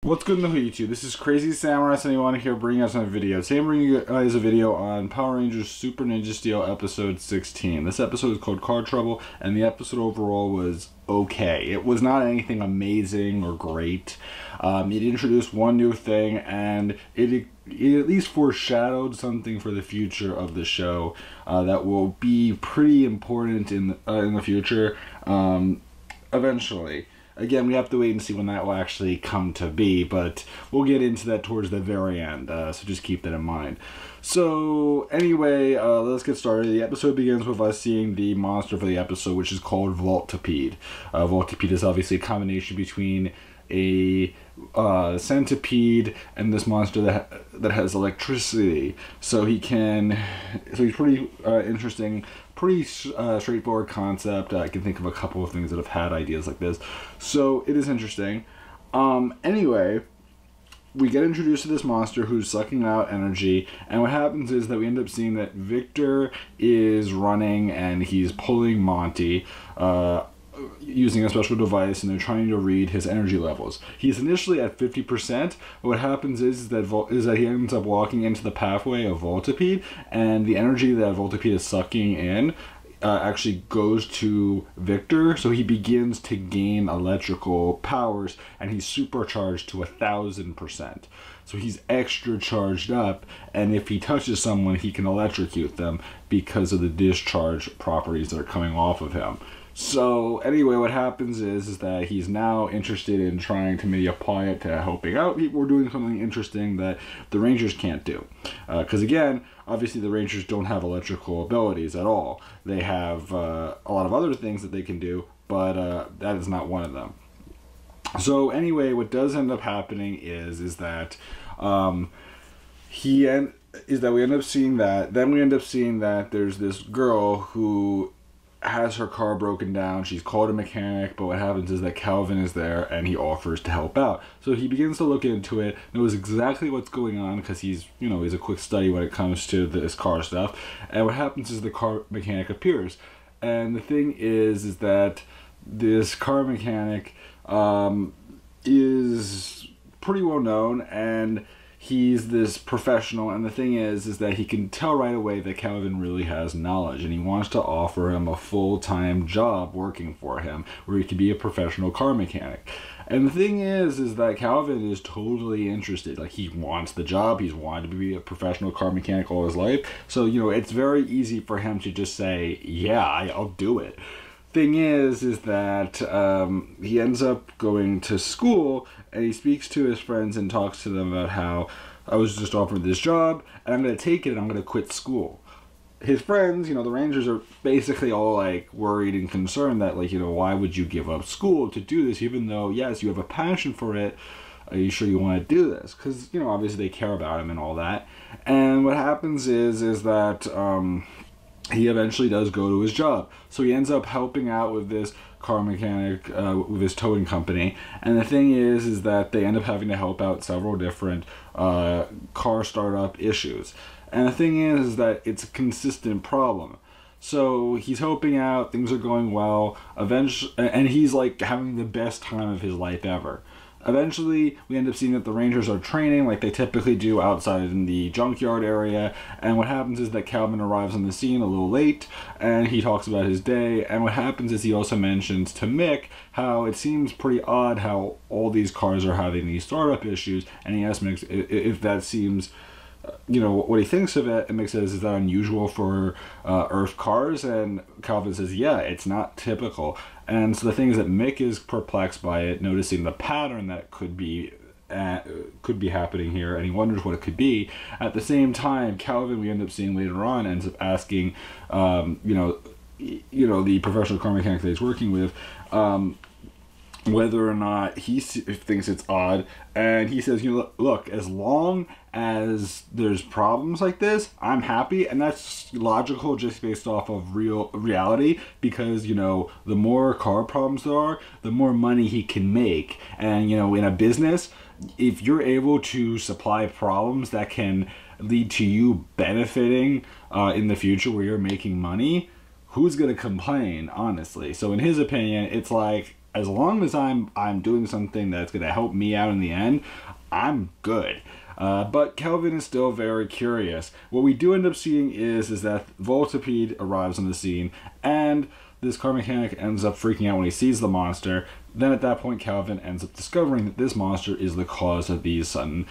What's good in the hood, YouTube? This is Crazy Samurai sending you on here bringing us another video. Today I'm bringing you guys a video on Power Rangers Super Ninja Steel episode 16. This episode is called Car Trouble, and the episode overall was okay. It was not anything amazing or great. It introduced one new thing, and it at least foreshadowed something for the future of the show that will be pretty important in the future eventually. Again, we have to wait and see when that will actually come to be, but we'll get into that towards the very end, so just keep that in mind. So, anyway, let's get started. The episode begins with us seeing the monster for the episode, which is called Voltipede. Voltipede is obviously a combination between a centipede and this monster that has electricity. So he's pretty interesting. Pretty straightforward concept. I can think of a couple of things that have had ideas like this. So it is interesting. Anyway, we get introduced to this monster who's sucking out energy, and what happens is that we end up seeing that Victor is running and he's pulling Monty using a special device, and they're trying to read his energy levels. He's initially at 50%. What happens is that he ends up walking into the pathway of Voltipede, and the energy that Voltipede is sucking in actually goes to Victor, so he begins to gain electrical powers, and he's supercharged to 1000%. So he's extra charged up, and if he touches someone, he can electrocute them because of the discharge properties that are coming off of him. So anyway, what happens is that he's now interested in trying to maybe apply it to helping out people or doing something interesting that the Rangers can't do. Because again, obviously the Rangers don't have electrical abilities at all. They have a lot of other things that they can do, but that is not one of them. So anyway, what does end up happening is that we end up seeing that. Then we end up seeing that there's this girl who has her car broken down. She's called a mechanic, but what happens is that Calvin is there and he offers to help out. So he begins to look into it, knows exactly what's going on because he's a quick study when it comes to this car stuff. And what happens is the car mechanic appears. And the thing is that this car mechanic is pretty well known, and he's this professional, and the thing is that he can tell right away that Calvin really has knowledge, and he wants to offer him a full-time job working for him where he could be a professional car mechanic. And the thing is that Calvin is totally interested. Like, he wants the job. He's wanted to be a professional car mechanic all his life. So, it's very easy for him to just say, yeah, I'll do it. Thing is that he ends up going to school, and he speaks to his friends and talks to them about how I was just offered this job and I'm going to take it and I'm going to quit school. His friends, the Rangers are basically all like worried and concerned that why would you give up school to do this, even though yes, you have a passion for it. Are you sure you want to do this? Because obviously they care about him and all that. And what happens is that he eventually does go to his job. So he ends up helping out with this car mechanic, with his towing company. And the thing is that they end up having to help out several different car startup issues. And the thing is that it's a consistent problem. So he's helping out, things are going well, and he's like having the best time of his life ever. Eventually, we end up seeing that the Rangers are training like they typically do outside in the junkyard area, and what happens is that Calvin arrives on the scene a little late, and he talks about his day, and what happens is he also mentions to Mick how it seems pretty odd how all these cars are having these startup issues, and he asks Mick if that seems, what he thinks of it, and Mick says, is that unusual for Earth cars? And Calvin says, yeah, it's not typical. And so the thing is that Mick is perplexed by it, noticing the pattern that could be happening here, and he wonders what it could be. At the same time, Calvin, we end up seeing later on, ends up asking, the professional car mechanic that he's working with, whether or not he thinks it's odd, and he says, look, as long as there's problems like this, I'm happy, and that's logical just based off of reality, because the more car problems there are, the more money he can make. And in a business, if you're able to supply problems that can lead to you benefiting in the future where you're making money, who's gonna complain, honestly? So in his opinion, it's like, as long as I'm doing something that's going to help me out in the end, I'm good. But Kelvin is still very curious. What we do end up seeing is that Voltipede arrives on the scene, and this car mechanic ends up freaking out when he sees the monster. Then at that point, Calvin ends up discovering that this monster is the cause of these sudden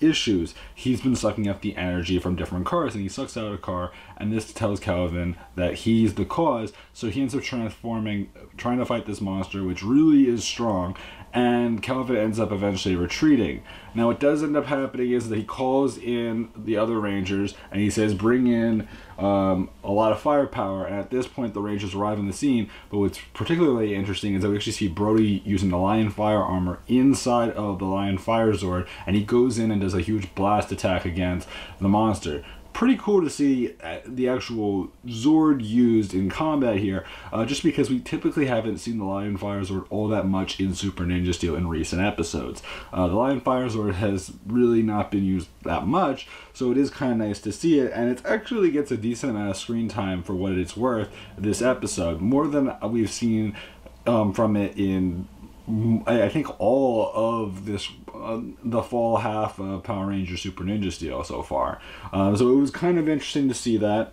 issues. He's been sucking up the energy from different cars, and he sucks out a car, and this tells Calvin that he's the cause, so he ends up transforming, trying to fight this monster, which really is strong, and Calvin ends up eventually retreating. Now what does end up happening is that he calls in the other Rangers, and he says bring in a lot of firepower, and at this point the Rangers arrive on the scene. But what's particularly interesting is that we actually see Brody using the Lion Fire armor inside of the Lion Fire Zord, and he goes in and does a huge blast attack against the monster. Pretty cool to see the actual Zord used in combat here, just because we typically haven't seen the Lion Fire Zord all that much in Super Ninja Steel in recent episodes. The Lion Fire Zord has really not been used that much, so it is kind of nice to see it, and it actually gets a decent amount of screen time for what it's worth this episode, more than we've seen from it in I think all of this, the fall half of Power Rangers Super Ninja Steel so far. So it was kind of interesting to see that.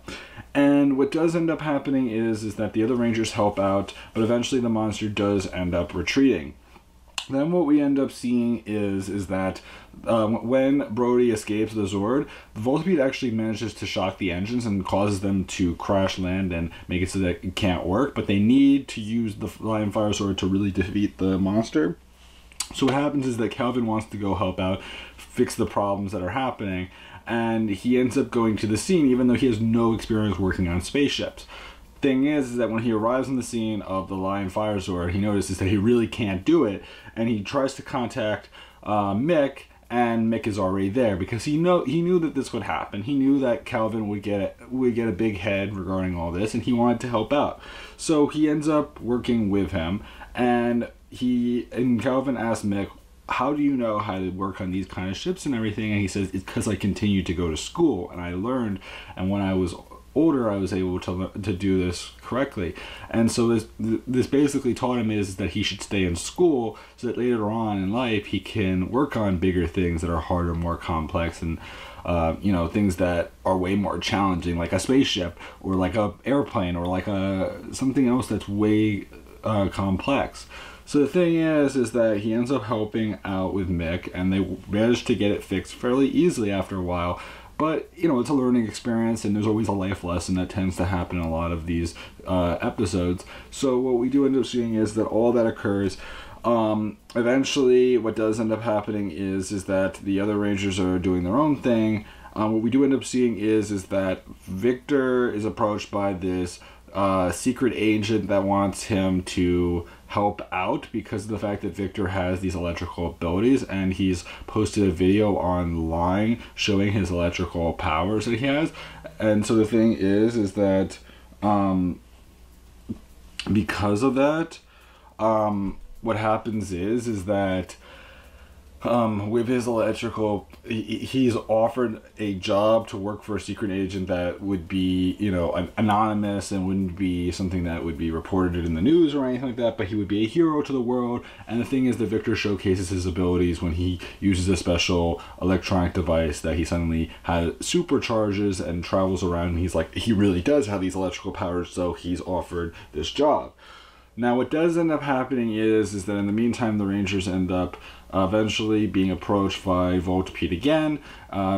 And what does end up happening is that the other Rangers help out, but eventually the monster does end up retreating. Then what we end up seeing is that when Brody escapes the Zord, the Voltipede actually manages to shock the engines and causes them to crash land and make it so that it can't work, but they need to use the Lion Fire Sword to really defeat the monster. So what happens is that Calvin wants to go help out, fix the problems that are happening, and he ends up going to the scene even though he has no experience working on spaceships. Thing is that when he arrives on the scene of the Lion Fire Zord, he notices that he really can't do it, and he tries to contact Mick, and Mick is already there because he knew that this would happen. He knew that Calvin would get a big head regarding all this, and he wanted to help out. So he ends up working with him, and Calvin asks Mick, how do you know how to work on these kind of ships and everything? And he says, it's because I continued to go to school and I learned, and when I was older I was able to do this correctly. And so this basically taught him is that he should stay in school so that later on in life he can work on bigger things that are harder, more complex, and things that are way more challenging, like a spaceship or like a airplane or like something else that's way complex. So the thing is that he ends up helping out with Mick, and they manage to get it fixed fairly easily after a while. But, it's a learning experience, and there's always a life lesson that tends to happen in a lot of these episodes. So what we do end up seeing is that all that occurs, eventually what does end up happening is that the other Rangers are doing their own thing. What we do end up seeing is that Victor is approached by this secret agent that wants him to help out because of the fact that Victor has these electrical abilities, and he's posted a video online showing his electrical powers that he has. And so the thing is that because of that, what happens is that with his electrical, he's offered a job to work for a secret agent that would be, anonymous and wouldn't be something that would be reported in the news or anything like that, but he would be a hero to the world. And the thing is that Victor showcases his abilities when he uses a special electronic device that he suddenly supercharges and travels around, and he's like, he really does have these electrical powers, so he's offered this job. Now what does end up happening is that in the meantime the Rangers end up eventually being approached by Voltipede again.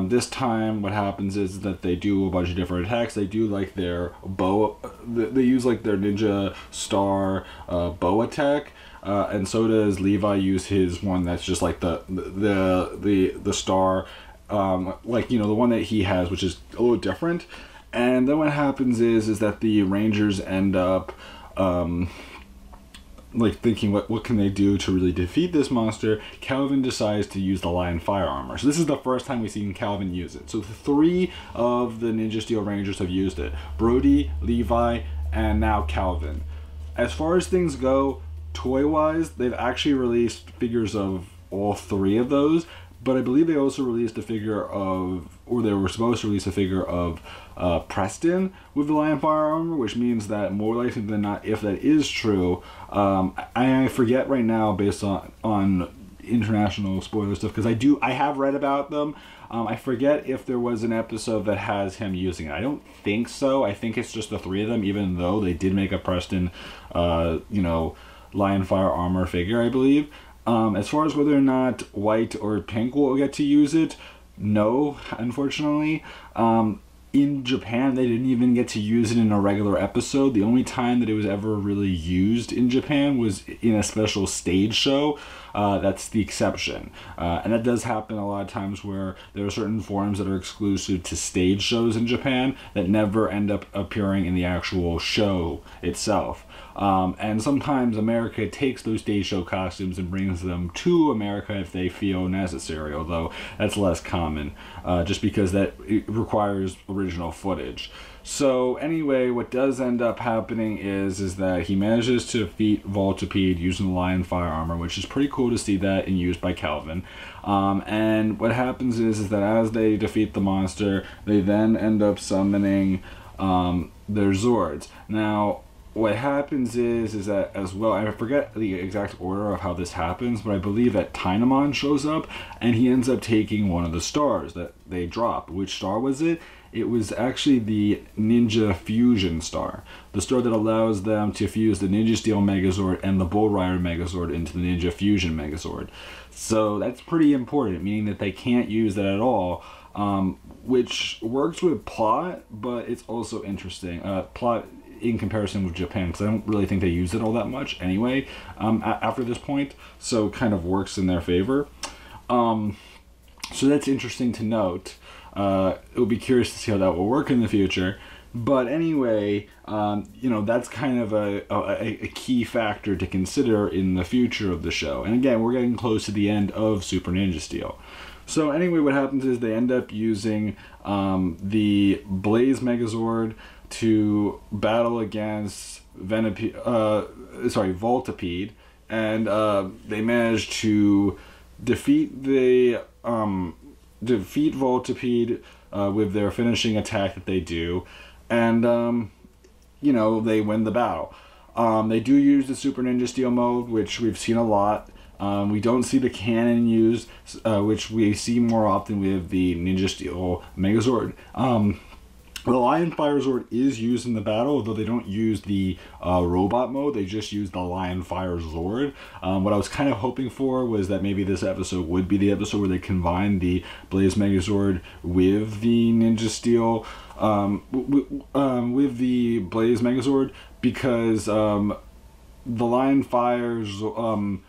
This time what happens is that they do a bunch of different attacks. They do like their bow, they use like their ninja star bow attack, and so does Levi use his one that's just like the star, the one that he has, which is a little different. And then what happens is that the Rangers end up thinking what can they do to really defeat this monster. Calvin decides to use the Lion Fire armor. So this is the first time we've seen Calvin use it. So the 3 of the Ninja Steel Rangers have used it. Brody, Levi, and now Calvin. As far as things go, toy-wise, they've actually released figures of all 3 of those, but I believe they also released a figure of, or they were supposed to release a figure of Preston with the Lion Fire armor, which means that more likely than not, if that is true, I forget right now based on international spoiler stuff, because I have read about them. I forget if there was an episode that has him using it. I don't think so. I think it's just the three of them, even though they did make a Preston, Lion Fire armor figure, I believe. As far as whether or not White or Pink will get to use it, no, unfortunately. In Japan, they didn't even get to use it in a regular episode. The only time that it was ever really used in Japan was in a special stage show. That's the exception. And that does happen a lot of times where there are certain forms that are exclusive to stage shows in Japan that never end up appearing in the actual show itself. And sometimes America takes those stage show costumes and brings them to America if they feel necessary, although that's less common, just because that it requires original footage. So anyway, what does end up happening is that he manages to defeat Voltipede using the Lion Fire armor, which is pretty cool to see that and used by Calvin. And what happens is that as they defeat the monster, they then end up summoning their Zords. Now, what happens is that as well, I forget the exact order of how this happens, but I believe that Tynamon shows up and he ends up taking one of the stars that they drop. Which star was it? It was actually the Ninja Fusion star. The star that allows them to fuse the Ninja Steel Megazord and the Bull Rider Megazord into the Ninja Fusion Megazord. So that's pretty important, meaning that they can't use that at all, which works with plot, but it's also interesting. Plot in comparison with Japan, because I don't really think they use it all that much anyway after this point, so it kind of works in their favor. So that's interesting to note. It'll be curious to see how that will work in the future. But anyway, that's kind of a key factor to consider in the future of the show. And again, we're getting close to the end of Super Ninja Steel. So anyway, what happens is they end up using the Blaze Megazord to battle against Voltipede, and they manage to defeat Voltipede with their finishing attack that they do, and they win the battle. They do use the Super Ninja Steel mode, which we've seen a lot. We don't see the cannon used, which we see more often with the Ninja Steel Megazord. The Lion Fire Zord is used in the battle, although they don't use the robot mode. They just use the Lion Fire Zord. What I was kind of hoping for was that maybe this episode would be the episode where they combine the Blaze Megazord with the Ninja Steel, with the Blaze Megazord, because the Lion Fire Zord,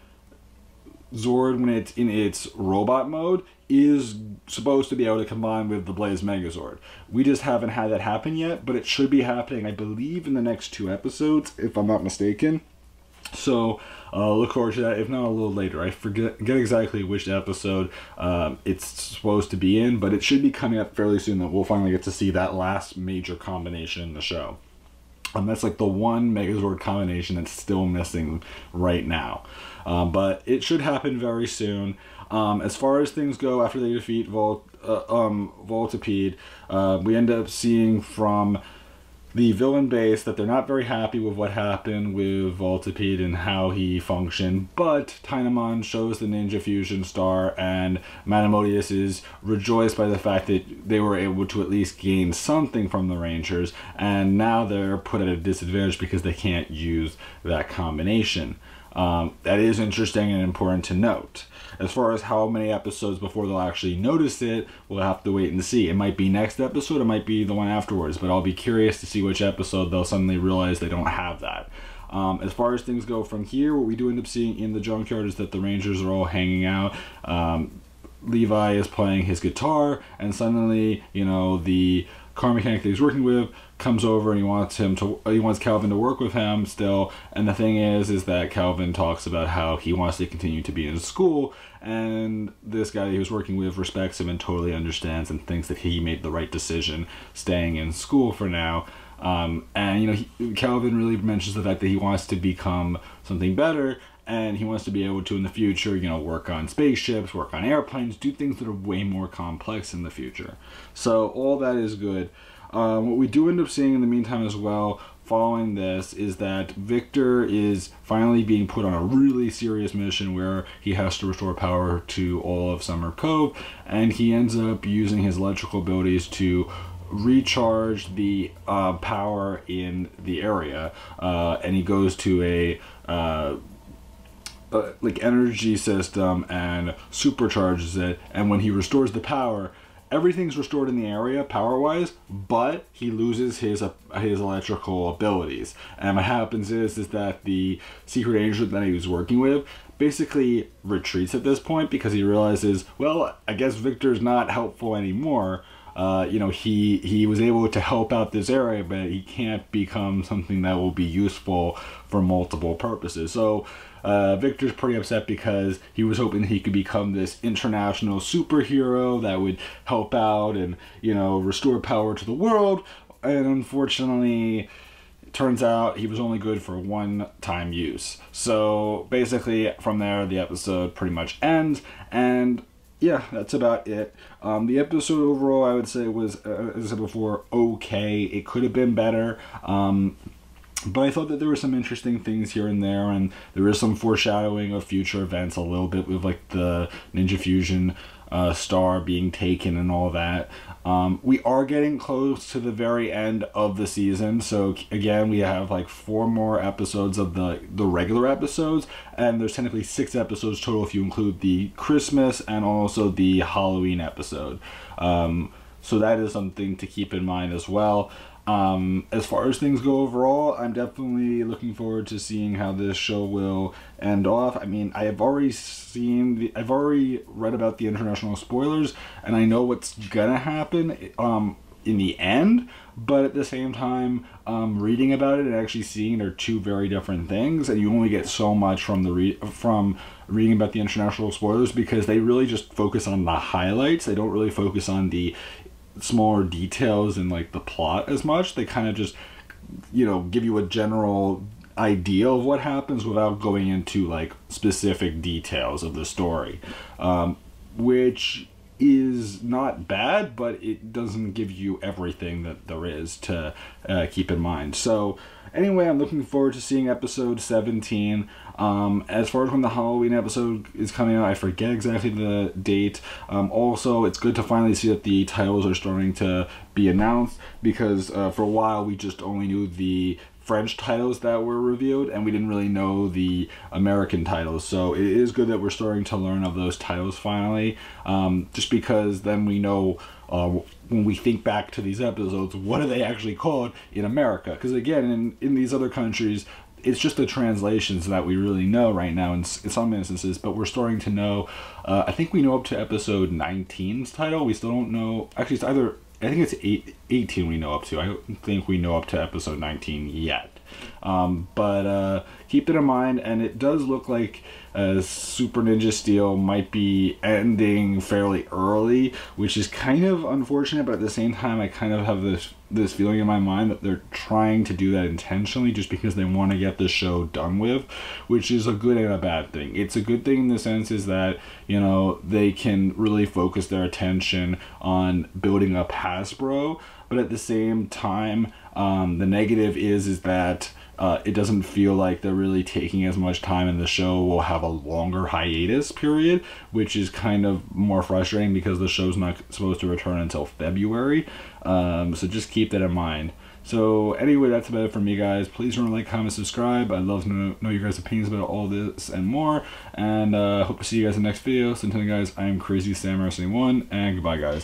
when it's in its robot mode, is supposed to be able to combine with the Blaze Megazord. We just haven't had that happen yet, but it should be happening, I believe, in the next 2 episodes, if I'm not mistaken. So look forward to that, if not a little later. I forget exactly which episode it's supposed to be in, but it should be coming up fairly soon that we'll finally get to see that last major combination in the show. That's like the one Megazord combination that's still missing right now. But it should happen very soon. As far as things go after they defeat Voltipede, we end up seeing from the villain base that they're not very happy with what happened with Voltipede and how he functioned, but Tynamon shows the Ninja Fusion Star, and Manamodius is rejoiced by the fact that they were able to at least gain something from the Rangers, and now they're put at a disadvantage because they can't use that combination. That is interesting and important to note. As far as how many episodes before they'll actually notice it, we'll have to wait and see. It might be next episode, it might be the one afterwards, but I'll be curious to see which episode they'll suddenly realize they don't have that. As far as things go from here, what we do end up seeing in the junkyard is that the Rangers are all hanging out. Levi is playing his guitar, and suddenly, the car mechanic that he's working with comes over and he wants Calvin to work with him still. And the thing is that Calvin talks about how he wants to continue to be in school, and this guy he was working with respects him and totally understands and thinks that he made the right decision staying in school for now. Calvin really mentions the fact that he wants to become something better, and he wants to be able to in the future, you know, work on spaceships, work on airplanes, do things that are way more complex in the future. So all that is good. What we do end up seeing in the meantime as well, following this, is that Victor is finally being put on a really serious mission where he has to restore power to all of Summer Cove, and he ends up using his electrical abilities to recharge the power in the area, and he goes to a like energy system and supercharges it, and when he restores the power, everything's restored in the area power-wise, but he loses his electrical abilities. And what happens is that the secret agent that he was working with basically retreats at this point because he realizes, well, I guess Victor's not helpful anymore. You know, he was able to help out this area, but he can't become something that will be useful for multiple purposes. So Victor's pretty upset because he was hoping he could become this international superhero that would help out and, you know, restore power to the world. And unfortunately, it turns out he was only good for one-time use. So basically, from there, the episode pretty much ends. And yeah, that's about it. The episode overall, I would say, was, as I said before, okay. It could have been better. But I thought that there were some interesting things here and there, and there is some foreshadowing of future events a little bit with like the Ninja Fusion star being taken and all that. We are getting close to the very end of the season, so again, we have like 4 more episodes of the regular episodes, and there's technically 6 episodes total if you include the Christmas and also the Halloween episode. So that is something to keep in mind as well. As far as things go overall, I'm definitely looking forward to seeing how this show will end off. I mean, I've already read about the international spoilers, and I know what's gonna happen in the end, but at the same time, reading about it and actually seeing it are 2 very different things, and you only get so much from reading about the international spoilers because they really just focus on the highlights. They don't really focus on the smaller details and like the plot as much. They kind of just, you know, give you a general idea of what happens without going into like specific details of the story, which is not bad, but it doesn't give you everything that there is to keep in mind. So anyway, I'm looking forward to seeing episode 17. As far as when the Halloween episode is coming out, I forget exactly the date. Also, it's good to finally see that the titles are starting to be announced, because for a while we just only knew the French titles that were revealed, and we didn't really know the American titles. So it is good that we're starting to learn of those titles finally, just because then we know when we think back to these episodes, what are they actually called in America? Because again, in these other countries, it's just the translations that we really know right now in some instances, but we're starting to know, I think we know up to episode 19's title. We still don't know, actually it's either, I think it's 18 we know up to. I don't think we know up to episode 19 yet. But keep it in mind, and it does look like Super Ninja Steel might be ending fairly early, which is kind of unfortunate, but at the same time I kind of have this feeling in my mind that they're trying to do that intentionally just because they want to get the show done with, which is a good and a bad thing. It's a good thing in the sense is that, you know, they can really focus their attention on building up Hasbro, but at the same time, the negative is that it doesn't feel like they're really taking as much time, and the show will have a longer hiatus period, which is kind of more frustrating because the show's not supposed to return until February. So just keep that in mind. So anyway, that's about it for me, guys. Please remember to like, comment, subscribe. I'd love to know your guys' opinions about all this and more. And hope to see you guys in the next video. So until then, guys, I am Crazy Samurai 71, and goodbye, guys.